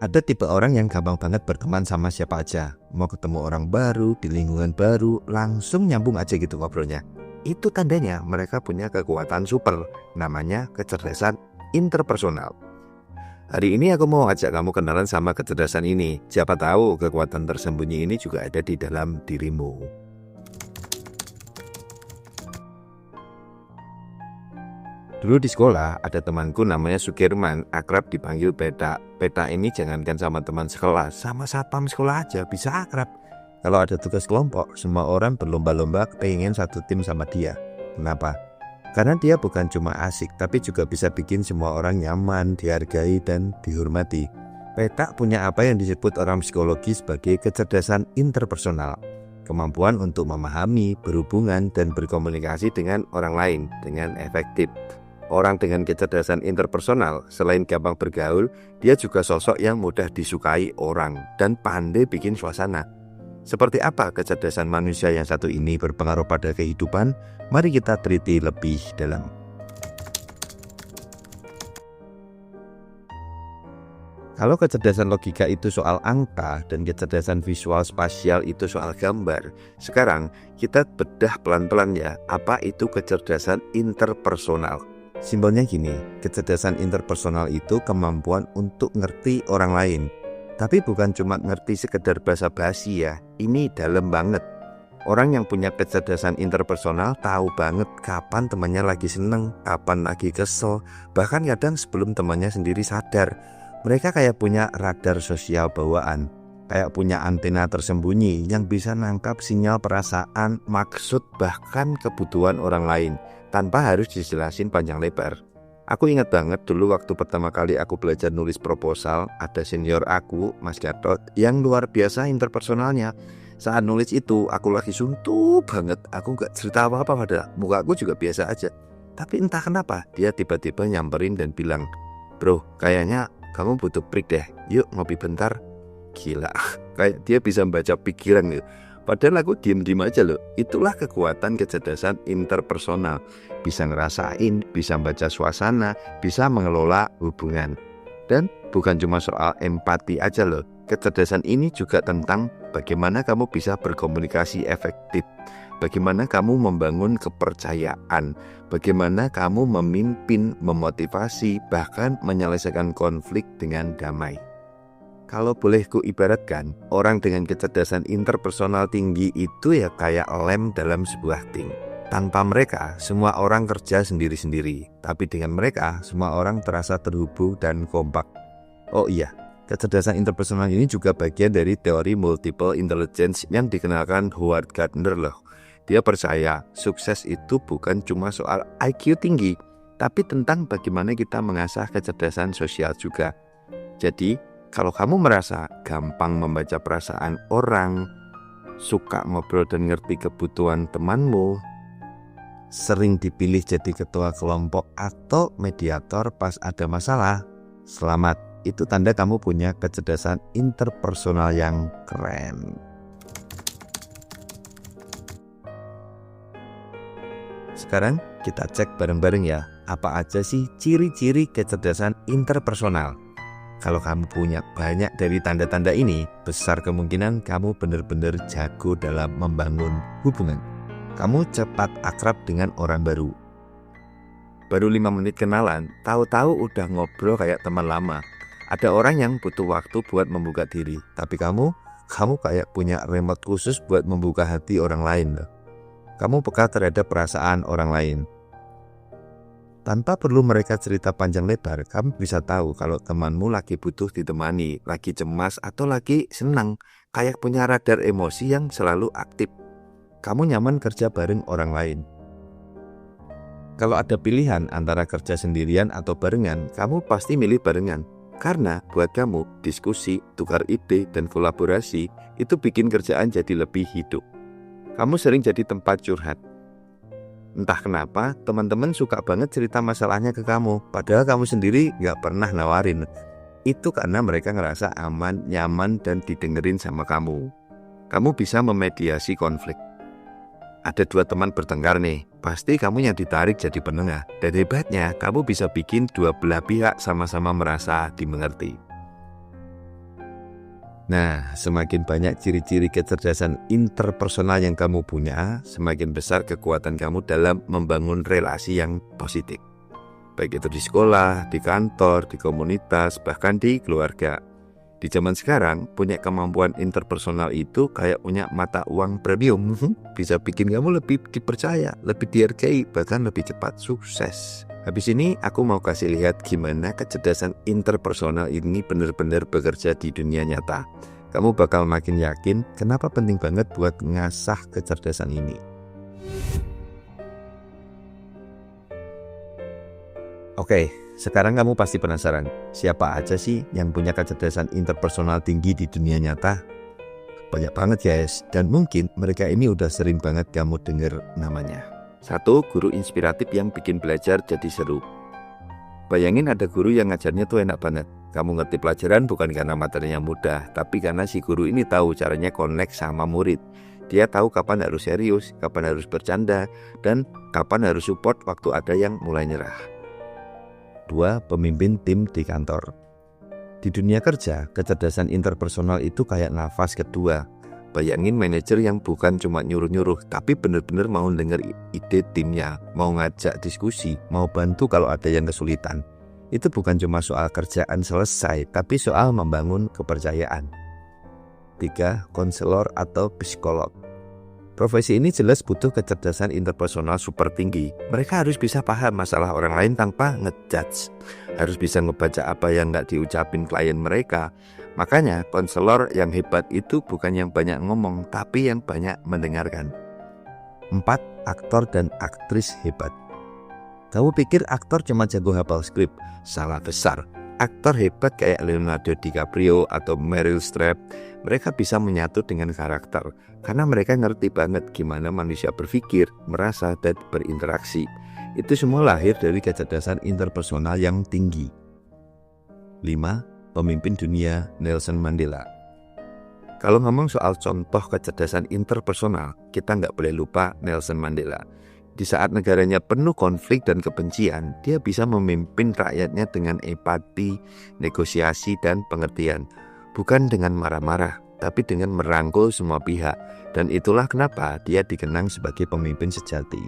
Ada tipe orang yang gampang banget berteman sama siapa aja. Mau ketemu orang baru, di lingkungan baru, langsung nyambung aja gitu ngobrolnya. Itu tandanya mereka punya kekuatan super, namanya kecerdasan interpersonal. Hari ini aku mau ajak kamu kenalan sama kecerdasan ini. Siapa tahu kekuatan tersembunyi ini juga ada di dalam dirimu. Dulu di sekolah ada temanku namanya Sukirman, akrab dipanggil Peta. Peta ini jangankan sama teman sekolah, sama satpam sekolah aja bisa akrab. Kalau ada tugas kelompok, semua orang berlomba-lomba pengen satu tim sama dia. Kenapa? Karena dia bukan cuma asik, tapi juga bisa bikin semua orang nyaman, dihargai, dan dihormati. Peta punya apa yang disebut orang psikologi sebagai kecerdasan interpersonal. Kemampuan untuk memahami, berhubungan, dan berkomunikasi dengan orang lain dengan efektif. Orang dengan kecerdasan interpersonal, selain gampang bergaul, dia juga sosok yang mudah disukai orang dan pandai bikin suasana. Seperti apa kecerdasan manusia yang satu ini berpengaruh pada kehidupan? Mari kita teliti lebih dalam. Kalau kecerdasan logika itu soal angka dan kecerdasan visual spasial itu soal gambar, sekarang kita bedah pelan-pelan ya, apa itu kecerdasan interpersonal. Simbolnya gini, kecerdasan interpersonal itu kemampuan untuk ngerti orang lain. Tapi bukan cuma ngerti sekedar basa-basi ya, ini dalam banget. Orang yang punya kecerdasan interpersonal tahu banget kapan temannya lagi seneng, kapan lagi kesel, bahkan kadang sebelum temannya sendiri sadar. Mereka kayak punya radar sosial bawaan, kayak punya antena tersembunyi yang bisa nangkap sinyal perasaan, maksud, bahkan kebutuhan orang lain tanpa harus dijelasin panjang lebar. Aku ingat banget dulu waktu pertama kali aku belajar nulis proposal, ada senior aku, Mas Gatot, yang luar biasa interpersonalnya. Saat nulis itu, aku lagi suntuk banget, aku gak cerita apa-apa padahal muka aku juga biasa aja. Tapi entah kenapa, dia tiba-tiba nyamperin dan bilang, "Bro, kayaknya kamu butuh break deh, yuk ngopi bentar." Gila, kayak dia bisa membaca pikiran gitu. Padahal aku diem-diem aja loh. Itulah kekuatan kecerdasan interpersonal. Bisa ngerasain, bisa baca suasana, bisa mengelola hubungan. Dan bukan cuma soal empati aja loh. Kecerdasan ini juga tentang bagaimana kamu bisa berkomunikasi efektif, bagaimana kamu membangun kepercayaan, bagaimana kamu memimpin, memotivasi, bahkan menyelesaikan konflik dengan damai. Kalau boleh ku ibaratkan, orang dengan kecerdasan interpersonal tinggi itu ya kayak lem dalam sebuah tim. Tanpa mereka, semua orang kerja sendiri-sendiri. Tapi dengan mereka, semua orang terasa terhubung dan kompak. Oh iya, kecerdasan interpersonal ini juga bagian dari teori multiple intelligence yang dikenalkan Howard Gardner loh. Dia percaya sukses itu bukan cuma soal IQ tinggi, tapi tentang bagaimana kita mengasah kecerdasan sosial juga. Jadi, kalau kamu merasa gampang membaca perasaan orang, suka ngobrol dan ngerti kebutuhan temanmu, sering dipilih jadi ketua kelompok atau mediator pas ada masalah, selamat. Itu tanda kamu punya kecerdasan interpersonal yang keren. Sekarang kita cek bareng-bareng ya, apa aja sih ciri-ciri kecerdasan interpersonal. Kalau kamu punya banyak dari tanda-tanda ini, besar kemungkinan kamu benar-benar jago dalam membangun hubungan. Kamu cepat akrab dengan orang baru. Baru 5 menit kenalan, tahu-tahu udah ngobrol kayak teman lama. Ada orang yang butuh waktu buat membuka diri, tapi kamu kayak punya remote khusus buat membuka hati orang lain loh. Kamu peka terhadap perasaan orang lain. Tanpa perlu mereka cerita panjang lebar, kamu bisa tahu kalau temanmu lagi butuh ditemani, lagi cemas atau lagi senang, kayak punya radar emosi yang selalu aktif. Kamu nyaman kerja bareng orang lain. Kalau ada pilihan antara kerja sendirian atau barengan, kamu pasti milih barengan. Karena buat kamu, diskusi, tukar ide, dan kolaborasi itu bikin kerjaan jadi lebih hidup. Kamu sering jadi tempat curhat. Entah kenapa teman-teman suka banget cerita masalahnya ke kamu, padahal kamu sendiri gak pernah nawarin. Itu karena mereka ngerasa aman, nyaman, dan didengerin sama kamu. Kamu bisa memediasi konflik. Ada 2 teman bertengkar nih, pasti kamu yang ditarik jadi penengah. Dan hebatnya, kamu bisa bikin 2 belah pihak sama-sama merasa dimengerti. Nah, semakin banyak ciri-ciri kecerdasan interpersonal yang kamu punya, semakin besar kekuatan kamu dalam membangun relasi yang positif. Baik itu di sekolah, di kantor, di komunitas, bahkan di keluarga. Di zaman sekarang, punya kemampuan interpersonal itu kayak punya mata uang premium. Bisa bikin kamu lebih dipercaya, lebih dihargai, bahkan lebih cepat sukses. Habis ini aku mau kasih lihat gimana kecerdasan interpersonal ini benar-benar bekerja di dunia nyata. Kamu bakal makin yakin kenapa penting banget buat ngasah kecerdasan ini. Oke, sekarang kamu pasti penasaran, siapa aja sih yang punya kecerdasan interpersonal tinggi di dunia nyata? Banyak banget guys, dan mungkin mereka ini udah sering banget kamu dengar namanya. 1. Guru inspiratif yang bikin belajar jadi seru. Bayangin ada guru yang ngajarnya tuh enak banget. Kamu ngerti pelajaran bukan karena materinya mudah, tapi karena si guru ini tahu caranya connect sama murid. Dia tahu kapan harus serius, kapan harus bercanda, dan kapan harus support waktu ada yang mulai nyerah. 2. Pemimpin tim di kantor. Di dunia kerja, kecerdasan interpersonal itu kayak nafas kedua. Bayangin manajer yang bukan cuma nyuruh-nyuruh, tapi benar-benar mau denger ide timnya, mau ngajak diskusi, mau bantu kalau ada yang kesulitan. Itu bukan cuma soal kerjaan selesai, tapi soal membangun kepercayaan. 3. Konselor atau psikolog. Profesi ini jelas butuh kecerdasan interpersonal super tinggi. Mereka harus bisa paham masalah orang lain tanpa ngejudge. Harus bisa ngebaca apa yang nggak diucapin klien mereka. Makanya konselor yang hebat itu bukan yang banyak ngomong, tapi yang banyak mendengarkan. 4. Aktor dan aktris hebat. Kamu pikir aktor cuma jago hafal skrip? Salah besar. Aktor hebat kayak Leonardo DiCaprio atau Meryl Streep, mereka bisa menyatu dengan karakter karena mereka ngerti banget gimana manusia berpikir, merasa, dan berinteraksi. Itu semua lahir dari kecerdasan interpersonal yang tinggi. 5. Pemimpin dunia Nelson Mandela. Kalau ngomong soal contoh kecerdasan interpersonal, kita nggak boleh lupa Nelson Mandela. Di saat negaranya penuh konflik dan kebencian, dia bisa memimpin rakyatnya dengan empati, negosiasi, dan pengertian. Bukan dengan marah-marah, tapi dengan merangkul semua pihak. Dan itulah kenapa dia dikenang sebagai pemimpin sejati.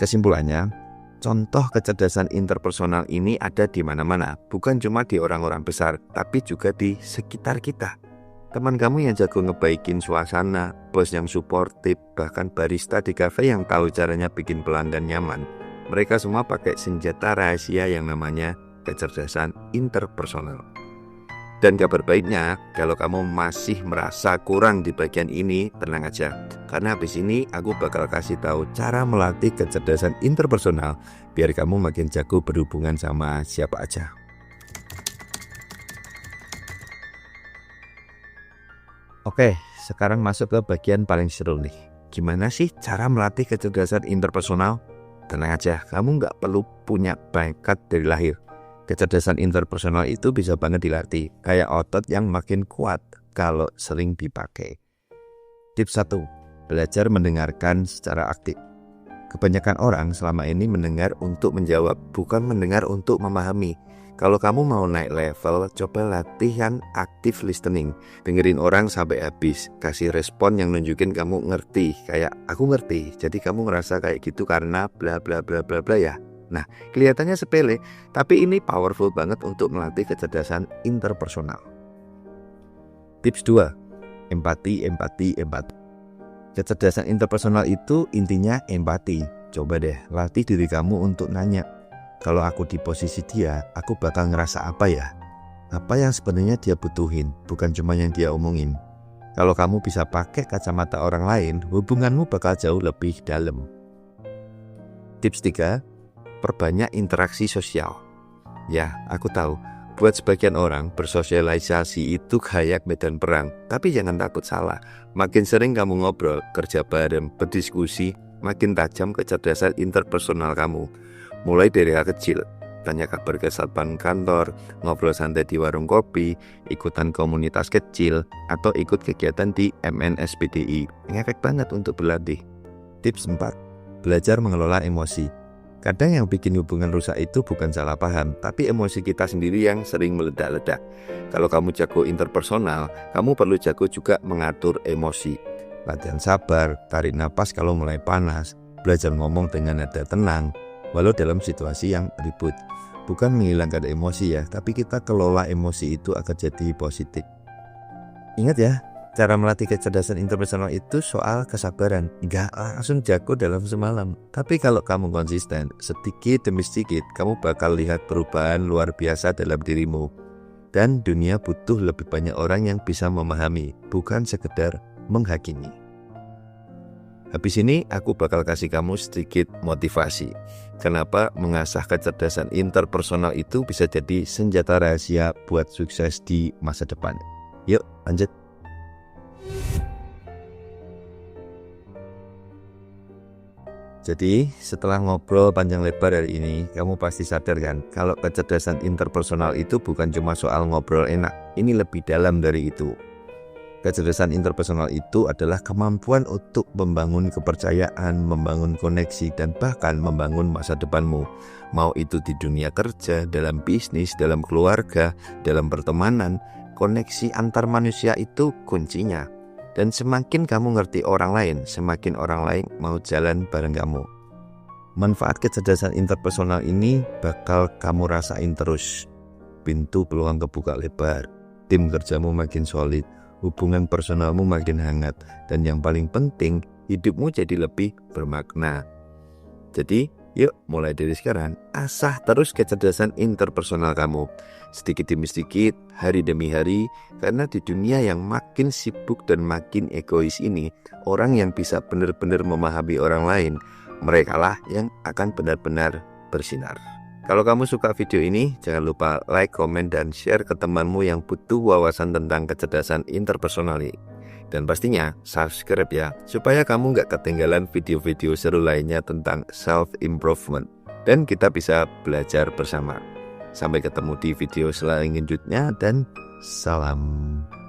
Kesimpulannya, contoh kecerdasan interpersonal ini ada di mana-mana, bukan cuma di orang-orang besar, tapi juga di sekitar kita. Teman kamu yang jago ngebaikin suasana, bos yang suportif, bahkan barista di kafe yang tahu caranya bikin pelanggan nyaman. Mereka semua pakai senjata rahasia yang namanya kecerdasan interpersonal. Dan kabar baiknya, kalau kamu masih merasa kurang di bagian ini, tenang aja. Karena habis ini aku bakal kasih tahu cara melatih kecerdasan interpersonal biar kamu makin jago berhubungan sama siapa aja. Oke, sekarang masuk ke bagian paling seru nih. Gimana sih cara melatih kecerdasan interpersonal? Tenang aja, kamu nggak perlu punya bakat dari lahir. Kecerdasan interpersonal itu bisa banget dilatih, kayak otot yang makin kuat kalau sering dipakai. Tips 1. Belajar mendengarkan secara aktif. Kebanyakan orang selama ini mendengar untuk menjawab, bukan mendengar untuk memahami. Kalau kamu mau naik level, coba latihan active listening. Dengerin orang sampai habis, kasih respon yang nunjukin kamu ngerti. Kayak aku ngerti, jadi kamu ngerasa kayak gitu karena bla bla bla bla bla ya. Nah, kelihatannya sepele, tapi ini powerful banget untuk melatih kecerdasan interpersonal. Tips 2. Empati. Kecerdasan interpersonal itu intinya empati. Coba deh, latih diri kamu untuk nanya, kalau aku di posisi dia, aku bakal ngerasa apa ya? Apa yang sebenarnya dia butuhin, bukan cuma yang dia omongin. Kalau kamu bisa pakai kacamata orang lain, hubunganmu bakal jauh lebih dalam. Tips 3. Perbanyak interaksi sosial. Ya, aku tahu, buat sebagian orang bersosialisasi itu kayak medan perang. Tapi jangan takut salah. Makin sering kamu ngobrol, kerja bareng, berdiskusi, makin tajam kecerdasan interpersonal kamu. Mulai dari hal kecil, tanya kabar ke satpam kantor, ngobrol santai di warung kopi, ikutan komunitas kecil, atau ikut kegiatan di MNSPDI. Ngefek banget untuk berlatih. Tips 4. Belajar mengelola emosi. Kadang yang bikin hubungan rusak itu bukan salah paham, tapi emosi kita sendiri yang sering meledak-ledak. Kalau kamu jago interpersonal, kamu perlu jago juga mengatur emosi. Latihan sabar, tarik napas kalau mulai panas, belajar ngomong dengan nada tenang, walau dalam situasi yang ribut. Bukan menghilangkan emosi ya, tapi kita kelola emosi itu agar jadi positif. Ingat ya, cara melatih kecerdasan interpersonal itu soal kesabaran. Nggak langsung jago dalam semalam. Tapi kalau kamu konsisten, sedikit demi sedikit, kamu bakal lihat perubahan luar biasa dalam dirimu. Dan dunia butuh lebih banyak orang yang bisa memahami, bukan sekedar menghakimi. Habis ini aku bakal kasih kamu sedikit motivasi. Kenapa mengasah kecerdasan interpersonal itu bisa jadi senjata rahasia buat sukses di masa depan. Yuk lanjut. Jadi setelah ngobrol panjang lebar hari ini, kamu pasti sadar kan kalau kecerdasan interpersonal itu bukan cuma soal ngobrol enak. Ini lebih dalam dari itu. Kecerdasan interpersonal itu adalah kemampuan untuk membangun kepercayaan, membangun koneksi, dan bahkan membangun masa depanmu. Mau itu di dunia kerja, dalam bisnis, dalam keluarga, dalam pertemanan, koneksi antar manusia itu kuncinya. Dan semakin kamu ngerti orang lain, semakin orang lain mau jalan bareng kamu. Manfaat kecerdasan interpersonal ini bakal kamu rasain terus. Pintu peluang kebuka lebar, tim kerjamu makin solid, hubungan personalmu makin hangat, dan yang paling penting, hidupmu jadi lebih bermakna. Jadi, yuk mulai dari sekarang, asah terus kecerdasan interpersonal kamu. Sedikit demi sedikit, hari demi hari, karena di dunia yang makin sibuk dan makin egois ini, orang yang bisa benar-benar memahami orang lain, merekalah yang akan benar-benar bersinar. Kalau kamu suka video ini, jangan lupa like, komen, dan share ke temanmu yang butuh wawasan tentang kecerdasan interpersonal ini. Dan pastinya subscribe ya, supaya kamu gak ketinggalan video-video seru lainnya tentang self-improvement. Dan kita bisa belajar bersama. Sampai ketemu di video selanjutnya dan salam.